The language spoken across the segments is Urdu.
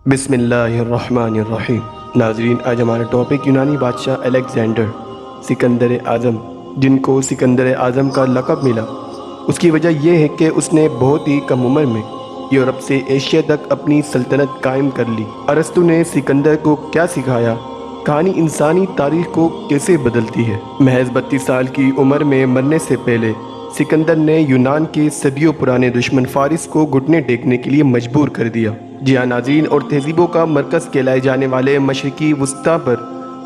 بسم اللہ الرحمن الرحیم۔ ناظرین، آج ہمارا ٹاپک یونانی بادشاہ الیگزینڈر سکندر اعظم، جن کو سکندر اعظم کا لقب ملا۔ اس کی وجہ یہ ہے کہ اس نے بہت ہی کم عمر میں یورپ سے ایشیا تک اپنی سلطنت قائم کر لی۔ ارسطو نے سکندر کو کیا سکھایا؟ کہانی انسانی تاریخ کو کیسے بدلتی ہے؟ محض 32 سال کی عمر میں مرنے سے پہلے سکندر نے یونان کے صدیوں پرانے دشمن فارس کو گھٹنے ٹیکنے کے لیے مجبور کر دیا۔ جی ہاں ناظرین، اور تہذیبوں کا مرکز کہلائے جانے والے مشرقی وسطیٰ پر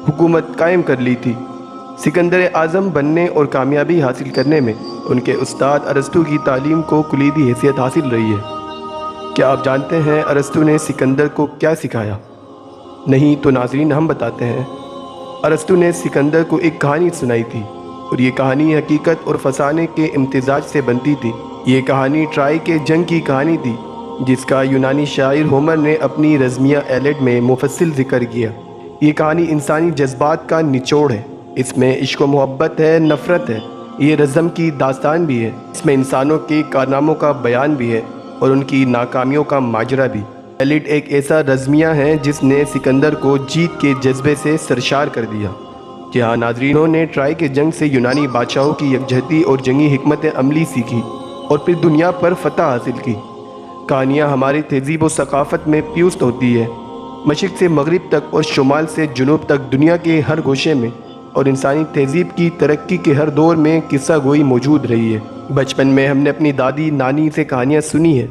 حکومت قائم کر لی تھی۔ سکندر اعظم بننے اور کامیابی حاصل کرنے میں ان کے استاد ارسطو کی تعلیم کو کلیدی حیثیت حاصل رہی ہے۔ کیا آپ جانتے ہیں ارسطو نے سکندر کو کیا سکھایا؟ نہیں تو ناظرین، ہم بتاتے ہیں۔ ارسطو نے سکندر کو ایک کہانی سنائی تھی، اور یہ کہانی حقیقت اور فسانے کے امتزاج سے بنتی تھی۔ یہ کہانی ٹرائی کے جنگ کی کہانی تھی، جس کا یونانی شاعر ہومر نے اپنی رزمیہ ایلیڈ میں مفصل ذکر کیا۔ یہ کہانی انسانی جذبات کا نچوڑ ہے۔ اس میں عشق و محبت ہے، نفرت ہے، یہ رزم کی داستان بھی ہے۔ اس میں انسانوں کے کارناموں کا بیان بھی ہے اور ان کی ناکامیوں کا ماجرا بھی۔ ایلیڈ ایک ایسا رزمیہ ہے جس نے سکندر کو جیت کے جذبے سے سرشار کر دیا۔ جہاں ناظرین، انہوں نے ٹرائی کے جنگ سے یونانی بادشاہوں کی یکجہتی اور جنگی حکمت عملی سیکھی اور پھر دنیا پر فتح حاصل کی۔ کہانیاں ہماری تہذیب و ثقافت میں پیوست ہوتی ہے۔ مشرق سے مغرب تک اور شمال سے جنوب تک دنیا کے ہر گوشے میں اور انسانی تہذیب کی ترقی کے ہر دور میں قصہ گوئی موجود رہی ہے۔ بچپن میں ہم نے اپنی دادی نانی سے کہانیاں سنی ہیں۔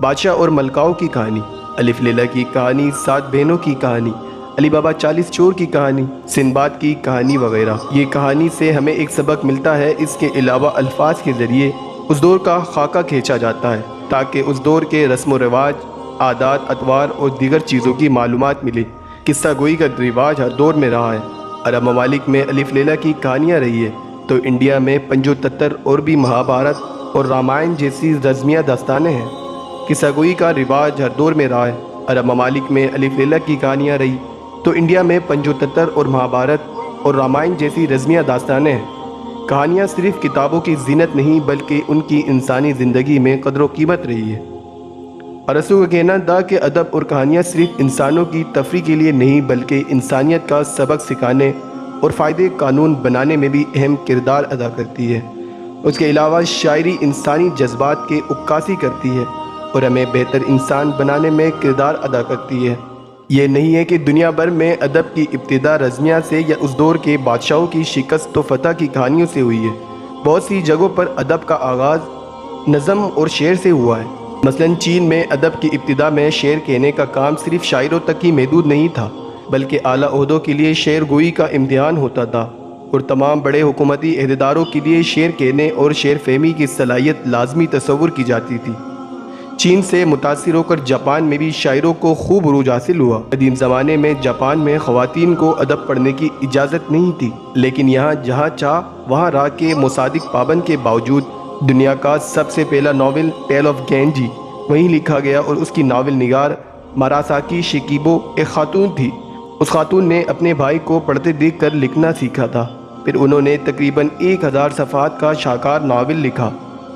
بادشاہ اور ملکاؤں کی کہانی، الف لیلا کی کہانی، 7 بہنوں کی کہانی، علی بابا 40 چور کی کہانی، سندباد کی کہانی وغیرہ۔ یہ کہانی سے ہمیں ایک سبق ملتا ہے۔ اس کے علاوہ الفاظ کے ذریعے اس دور کا خاکہ کھینچا جاتا ہے تاکہ اس دور کے رسم و رواج، عادات، اطوار اور دیگر چیزوں کی معلومات ملے۔ قصہ گوئی کا رواج ہر دور میں رہا ہے۔ عرب ممالک میں الف لیلا کی کہانیاں رہی ہے تو انڈیا میں پنجوتتر اور بھی مہابھارت اور رامائن جیسی رزمیہ داستانیں ہیں۔ قصہ گوئی کا رواج ہر دور میں رہا ہے۔ عرب ممالک میں الف لیلا کی کہانیاں رہی تو انڈیا میں پنجوتتر اور مہابھارت اور رامائن جیسی رزمیہ داستانیں ہیں۔ کہانیاں صرف کتابوں کی زینت نہیں بلکہ ان کی انسانی زندگی میں قدر و قیمت رہی ہے۔ ارسطو کا کہنا تھا کہ ادب اور کہانیاں صرف انسانوں کی تفریح کے لیے نہیں بلکہ انسانیت کا سبق سکھانے اور فائدے قانون بنانے میں بھی اہم کردار ادا کرتی ہے۔ اس کے علاوہ شاعری انسانی جذبات کی عکاسی کرتی ہے اور ہمیں بہتر انسان بنانے میں کردار ادا کرتی ہے۔ یہ نہیں ہے کہ دنیا بھر میں ادب کی ابتدا رزمیہ سے یا اس دور کے بادشاہوں کی شکست و فتح کی کہانیوں سے ہوئی ہے۔ بہت سی جگہوں پر ادب کا آغاز نظم اور شعر سے ہوا ہے۔ مثلاً چین میں ادب کی ابتدا میں شعر کہنے کا کام صرف شاعروں تک ہی محدود نہیں تھا بلکہ اعلیٰ عہدوں کے لیے شعر گوئی کا امتحان ہوتا تھا، اور تمام بڑے حکومتی عہدیداروں کے لیے شعر کہنے اور شعر فہمی کی صلاحیت لازمی تصور کی جاتی تھی۔ چین سے متاثر ہو کر جاپان میں بھی شاعروں کو خوب عروج حاصل ہوا۔ قدیم زمانے میں جاپان میں خواتین کو ادب پڑھنے کی اجازت نہیں تھی، لیکن یہاں جہاں چاہ وہاں راہ کے مصادق پابند کے باوجود دنیا کا سب سے پہلا ناول ٹیل آف گینجی وہیں لکھا گیا، اور اس کی ناول نگار ماراساکی شیکیبو ایک خاتون تھی۔ اس خاتون نے اپنے بھائی کو پڑھتے دیکھ کر لکھنا سیکھا تھا، پھر انہوں نے تقریباً 1000 صفحات کا شاہکار ناول لکھا۔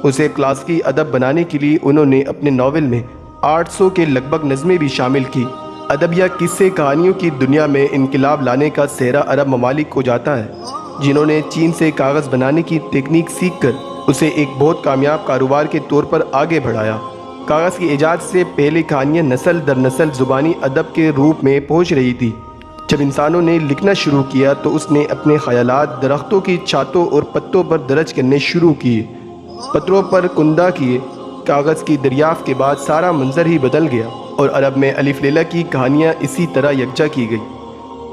اسے کلاسیکی ادب بنانے کے لیے انہوں نے اپنے ناول میں 800 کے لگ بھگ نظمیں بھی شامل کی۔ ادب یا قصے کہانیوں کی دنیا میں انقلاب لانے کا سہرا عرب ممالک کو جاتا ہے، جنہوں نے چین سے کاغذ بنانے کی تکنیک سیکھ کر اسے ایک بہت کامیاب کاروبار کے طور پر آگے بڑھایا۔ کاغذ کی ایجاد سے پہلے کہانیاں نسل در نسل زبانی ادب کے روپ میں پہنچ رہی تھی۔ جب انسانوں نے لکھنا شروع کیا تو اس نے اپنے خیالات درختوں کی چھاتوں اور پتوں پر درج کرنے شروع کیے، پتھروں پر کندہ کیے۔ کاغذ کی دریافت کے بعد سارا منظر ہی بدل گیا، اور عرب میں الف لیلا کی کہانیاں اسی طرح یکجا کی گئی۔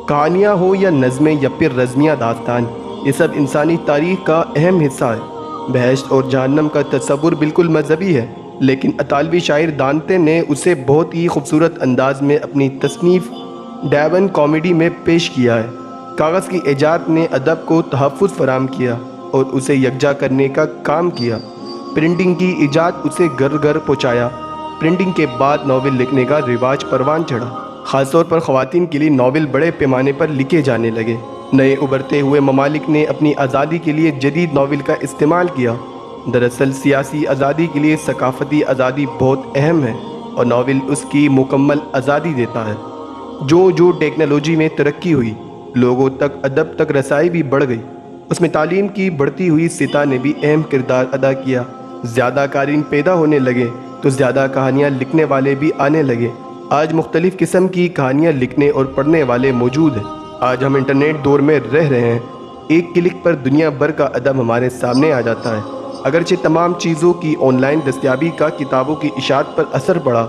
کہانیاں ہو یا نظمیں یا پھر رزمیہ داستان، یہ سب انسانی تاریخ کا اہم حصہ ہے۔ بہشت اور جہنم کا تصور بالکل مذہبی ہے، لیکن اطالوی شاعر دانتے نے اسے بہت ہی خوبصورت انداز میں اپنی تصنیف ڈیون کامیڈی میں پیش کیا ہے۔ کاغذ کی ایجاد نے ادب کو تحفظ فراہم کیا اور اسے یکجا کرنے کا کام کیا۔ پرنٹنگ کی ایجاد اسے گھر گھر پہنچایا۔ پرنٹنگ کے بعد ناول لکھنے کا رواج پروان چڑھا۔ خاص طور پر خواتین کے لیے ناول بڑے پیمانے پر لکھے جانے لگے۔ نئے ابھرتے ہوئے ممالک نے اپنی آزادی کے لیے جدید ناول کا استعمال کیا۔ دراصل سیاسی آزادی کے لیے ثقافتی آزادی بہت اہم ہے، اور ناول اس کی مکمل آزادی دیتا ہے۔ جو ٹیکنالوجی میں ترقی ہوئی، لوگوں تک ادب تک رسائی بھی بڑھ گئی، اس میں تعلیم کی بڑھتی ہوئی سطح نے بھی اہم کردار ادا کیا۔ زیادہ قارئین پیدا ہونے لگے تو زیادہ کہانیاں لکھنے والے بھی آنے لگے۔ آج مختلف قسم کی کہانیاں لکھنے اور پڑھنے والے موجود ہیں۔ آج ہم انٹرنیٹ دور میں رہ رہے ہیں، ایک کلک پر دنیا بھر کا ادب ہمارے سامنے آ جاتا ہے۔ اگرچہ تمام چیزوں کی آن لائن دستیابی کا کتابوں کی اشاعت پر اثر پڑا،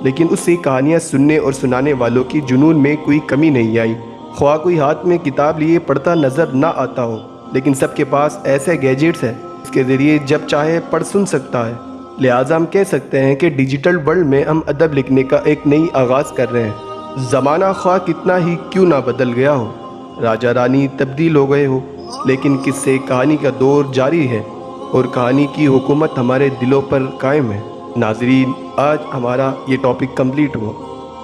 لیکن اس سے کہانیاں سننے اور سنانے والوں کی جنون میں کوئی کمی نہیں آئی۔ خواہ کوئی ہاتھ میں کتاب لیے پڑھتا نظر نہ آتا ہو، لیکن سب کے پاس ایسے گیجٹس ہیں اس کے ذریعے جب چاہے پڑھ سن سکتا ہے۔ لہٰذا ہم کہہ سکتے ہیں کہ ڈیجیٹل ورلڈ میں ہم ادب لکھنے کا ایک نئی آغاز کر رہے ہیں۔ زمانہ خواہ کتنا ہی کیوں نہ بدل گیا ہو، راجہ رانی تبدیل ہو گئے ہو، لیکن قصے کہانی کا دور جاری ہے اور کہانی کی حکومت ہمارے دلوں پر قائم ہے۔ ناظرین، آج ہمارا یہ ٹاپک کمپلیٹ ہوا۔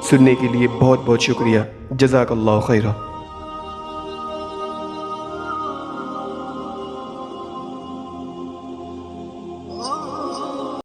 سننے کے لیے بہت بہت شکریہ۔ جزاک اللہ خیرہ۔